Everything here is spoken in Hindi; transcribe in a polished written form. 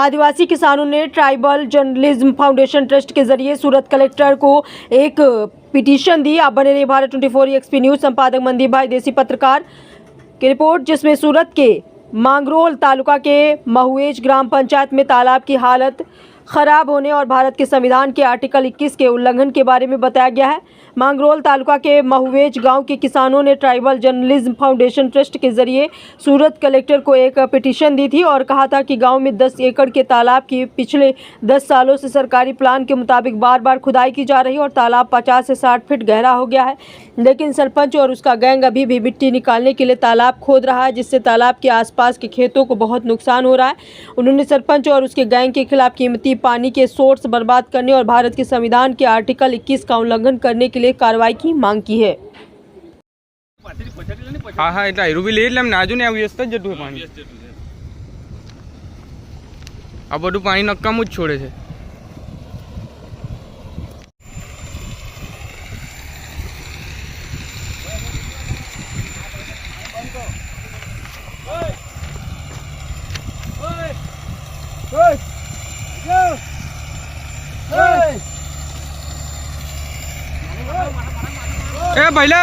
आदिवासी किसानों ने ट्राइबल जर्नलिज्म फाउंडेशन ट्रस्ट के जरिए सूरत कलेक्टर को एक पिटीशन दी। आप बने रहिए भारत 24 एक्सपी न्यूज। संपादक मनदीप भाई देसी पत्रकार की रिपोर्ट, जिसमें सूरत के मांगरोल तालुका के महुएज ग्राम पंचायत में तालाब की हालत खराब होने और भारत के संविधान के आर्टिकल 21 के उल्लंघन के बारे में बताया गया है। मांगरोल तालुका के महुएज गांव के किसानों ने ट्राइबल जर्नलिज्म फाउंडेशन ट्रस्ट के जरिए सूरत कलेक्टर को एक पिटीशन दी थी और कहा था कि गांव में 10 एकड़ के तालाब की पिछले 10 सालों से सरकारी प्लान के मुताबिक बार बार खुदाई की जा रही है और तालाब 50 से 60 फीट गहरा हो गया है, लेकिन सरपंच और उसका गैंग अभी भी मिट्टी निकालने के लिए तालाब खोद रहा है, जिससे तालाब के आसपास के खेतों को बहुत नुकसान हो रहा है। उन्होंने सरपंच और उसके गैंग के खिलाफ कीमती पानी के सोर्स बर्बाद करने और भारत के संविधान के आर्टिकल 21 का उल्लंघन करने के लिए कार्रवाई की मांग की है। हाँ हाँ એટલે આયરું બી લઈ એટલે નાજુ ને આ વ્યસ્ત જ જતું પાણી આ બધું પાણી નકામું જ છોડે છે। ए भैला